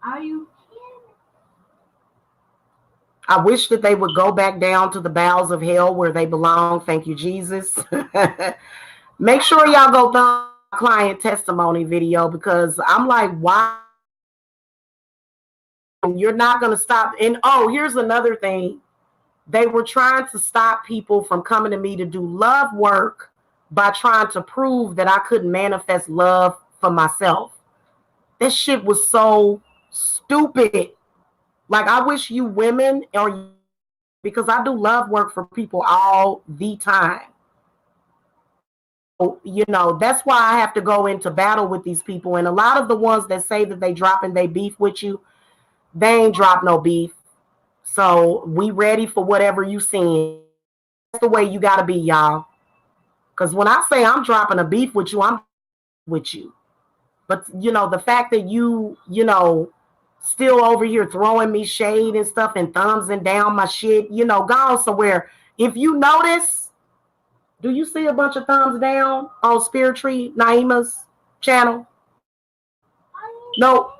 Are you kidding? I wish that they would go back down to the bowels of hell where they belong. Thank you, Jesus. Make sure y'all go thumb client testimony video, because I'm like, why? You're not going to stop. And oh, here's another thing. They were trying to stop people from coming to me to do love work by trying to prove that I couldn't manifest love for myself. This shit was so stupid. Like, I wish you women, or because I do love work for people all the time. You know, that's why I have to go into battle with these people. And a lot of the ones that say that they dropping they beef with you, they ain't drop no beef. So we ready for whatever you seeing. That's the way you got to be, y'all. Because when I say I'm dropping a beef with you, I'm with you. But, you know, the fact that you know, still over here throwing me shade and stuff and thumbs and down my shit, you know, gone somewhere. If you notice, do you see a bunch of thumbs down on Spirit Tree Naima's channel? No.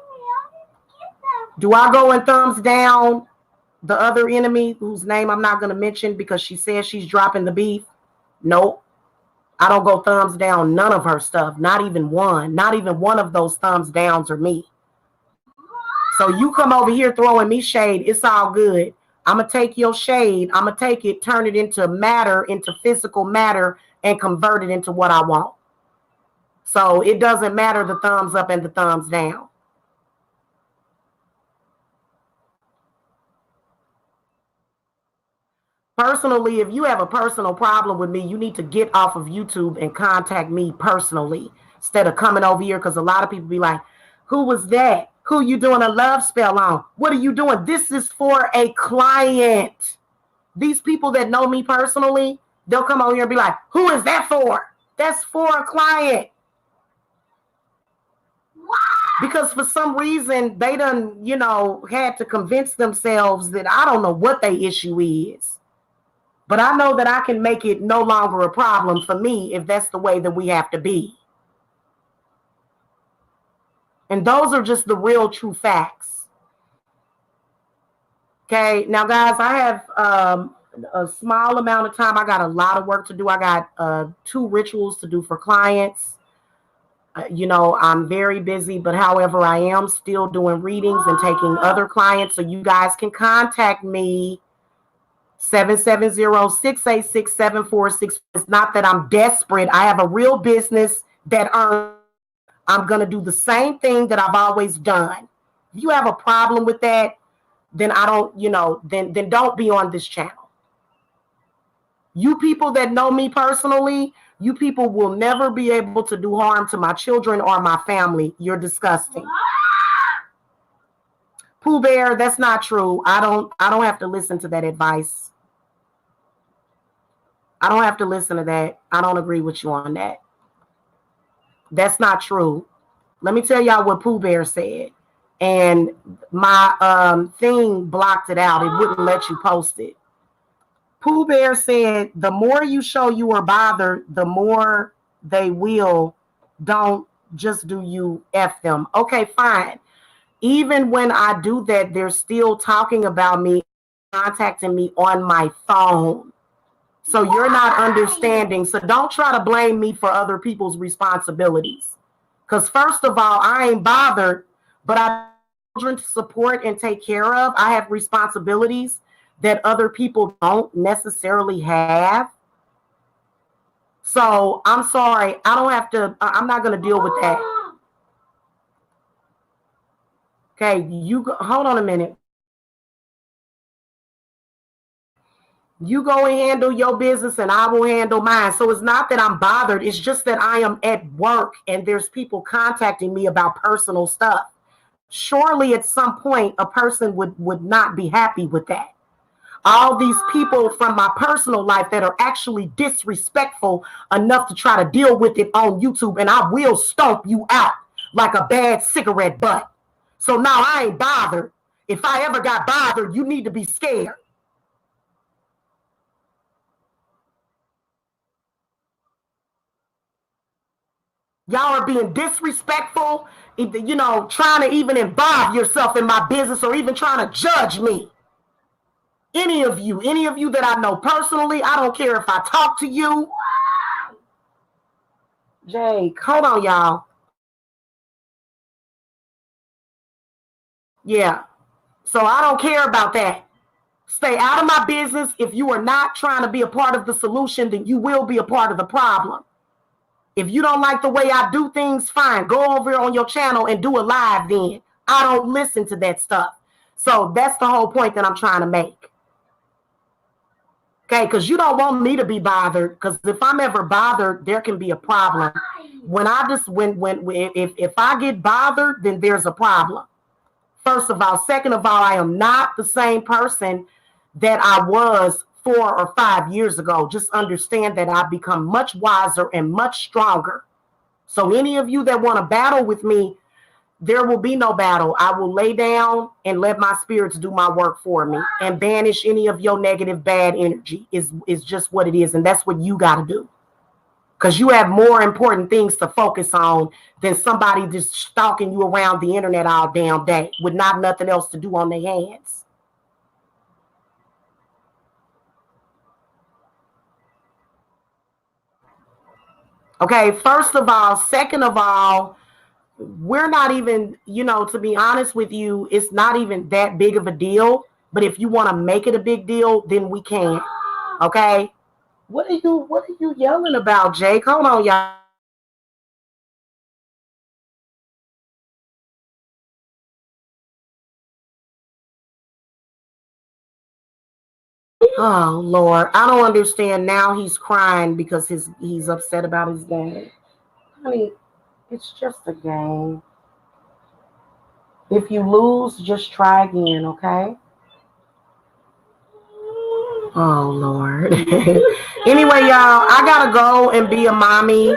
Do I go and thumbs down the other enemy whose name I'm not going to mention because she says she's dropping the beef? Nope. I don't go thumbs down none of her stuff. Not even one. Not even one of those thumbs downs are me. So you come over here throwing me shade. It's all good. I'm going to take your shade. I'm going to take it, turn it into matter, into physical matter, and convert it into what I want. So it doesn't matter the thumbs up and the thumbs down. Personally, if you have a personal problem with me, you need to get off of YouTube and contact me personally instead of coming over here, because a lot of people be like, who was that? Who you doing a love spell on? What are you doing? This is for a client. These people that know me personally, they'll come over here and be like, who is that for? That's for a client. Because for some reason, they done, you know, had to convince themselves that I don't know what their issue is. But I know that I can make it no longer a problem for me if that's the way that we have to be. And those are just the real true facts. Okay, now guys, I have a small amount of time. I got a lot of work to do. I got 2 rituals to do for clients. I'm very busy, but however, I am still doing readings and taking other clients. So you guys can contact me 770-686-7464. It's not that I'm desperate. I have a real business that earns. I'm going to do the same thing that I've always done. If you have a problem with that, then I don't, then don't be on this channel. You people that know me personally, you people will never be able to do harm to my children or my family. You're disgusting. Pooh Bear, that's not true. I don't have to listen to that advice. I don't have to listen to that. I don't agree with you on that. That's not true. Let me tell y'all what Pooh Bear said. And my thing blocked it out. It wouldn't let you post it. Pooh Bear said, the more you show you are bothered, the more they will. Don't just do you F them. Okay, fine. Even when I do that, they're still talking about me, contacting me on my phone. So you're not understanding. So don't try to blame me for other people's responsibilities. Because first of all, I ain't bothered, but I have children to support and take care of. I have responsibilities that other people don't necessarily have. So I'm sorry. I don't have to, I'm not going to deal with that. Okay, hold on a minute. You go and handle your business and I will handle mine. So it's not that I'm bothered. It's just that I am at work and there's people contacting me about personal stuff. Surely at some point a person would not be happy with that. All these people from my personal life that are actually disrespectful enough to try to deal with it on YouTube, and I will stomp you out like a bad cigarette butt. So now I ain't bothered. If I ever got bothered, you need to be scared. Y'all are being disrespectful, trying to even involve yourself in my business or even trying to judge me. Any of you that I know personally, I don't care if I talk to you. Jake, hold on, y'all. Yeah. So I don't care about that. Stay out of my business. If you are not trying to be a part of the solution, then you will be a part of the problem. If you don't like the way I do things, fine. Go over on your channel and do a live then. I don't listen to that stuff. So that's the whole point that I'm trying to make. Okay, because you don't want me to be bothered. Because if I'm ever bothered, there can be a problem. When if I get bothered, then there's a problem. First of all. Second of all, I am not the same person that I was 4 or 5 years ago. Just understand that I've become much wiser and much stronger. So any of you that want to battle with me, there will be no battle. I will lay down and let my spirits do my work for me and banish any of your negative, bad energy is just what it is. And that's what you got to do. Because you have more important things to focus on than somebody just stalking you around the internet all damn day with not nothing else to do on their hands. Okay, first of all. Second of all, we're not even, to be honest with you, it's not even that big of a deal. But if you want to make it a big deal, then we can. Okay? What are you yelling about, Jake? Hold on, y'all. Oh Lord, I don't understand. Now he's crying because he's upset about his game. Honey, it's just a game. If you lose, just try again, okay? Oh Lord. Anyway, y'all, I gotta go and be a mommy.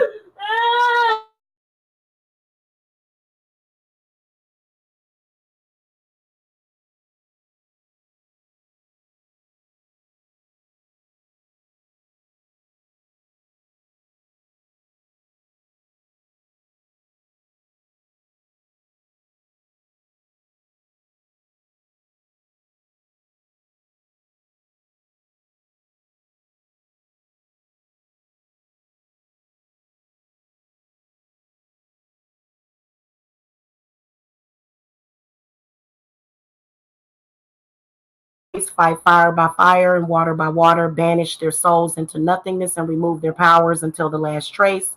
fight fire by fire and water by water, banish their souls into nothingness and remove their powers until the last trace.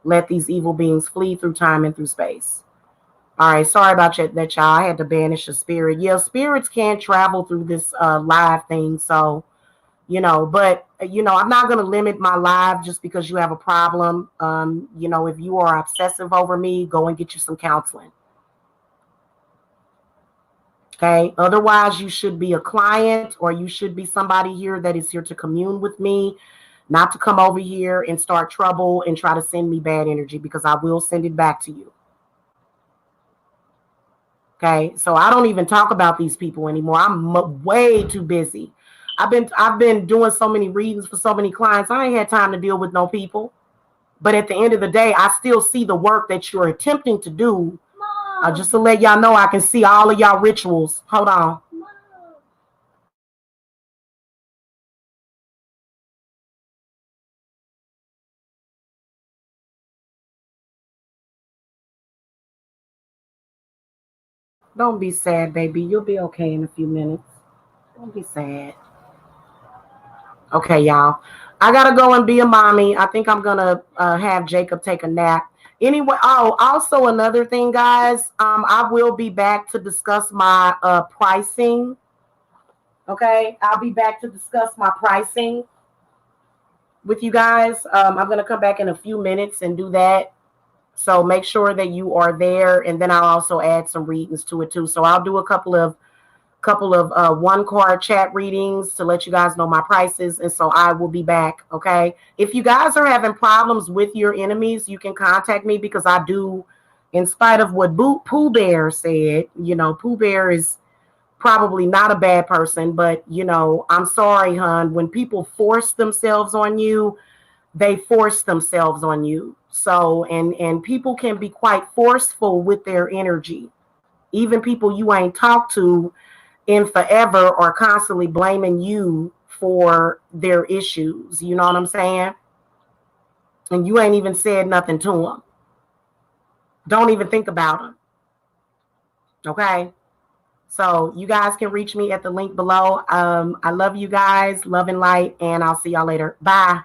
Let these evil beings flee through time and through space. All right, sorry about that, y'all. I had to banish a spirit. Yeah, spirits can't travel through this live thing, so but I'm not going to limit my live just because you have a problem. If you are obsessive over me, go and get you some counseling. Okay, otherwise you should be a client, or you should be somebody here that is here to commune with me, not to come over here and start trouble and try to send me bad energy, because I will send it back to you. Okay, so I don't even talk about these people anymore. I'm way too busy. I've been doing so many readings for so many clients. I ain't had time to deal with no people. But at the end of the day, I still see the work that you're attempting to do. Just to let y'all know, I can see all of y'all rituals. Hold on. Don't be sad, baby. You'll be okay in a few minutes. Don't be sad. Okay, y'all. I gotta go and be a mommy. I think I'm gonna have Jacob take a nap. Anyway, also another thing, guys. I will be back to discuss my pricing. Okay, I'll be back to discuss my pricing with you guys. I'm gonna come back in a few minutes and do that. So make sure that you are there, and then I'll also add some readings to it too. So I'll do a couple of one card chat readings to let you guys know my prices, and so I will be back. Okay, if you guys are having problems with your enemies, you can contact me, because I do, in spite of what Pooh Bear said. Pooh Bear is probably not a bad person, but I'm sorry, hun, when people force themselves on you, they force themselves on you. So and people can be quite forceful with their energy. Even people you ain't talked to in forever are constantly blaming you for their issues. You know what I'm saying? And you ain't even said nothing to them. Don't even think about them. Okay? So you guys can reach me at the link below. I love you guys. Love and light. And I'll see y'all later. Bye.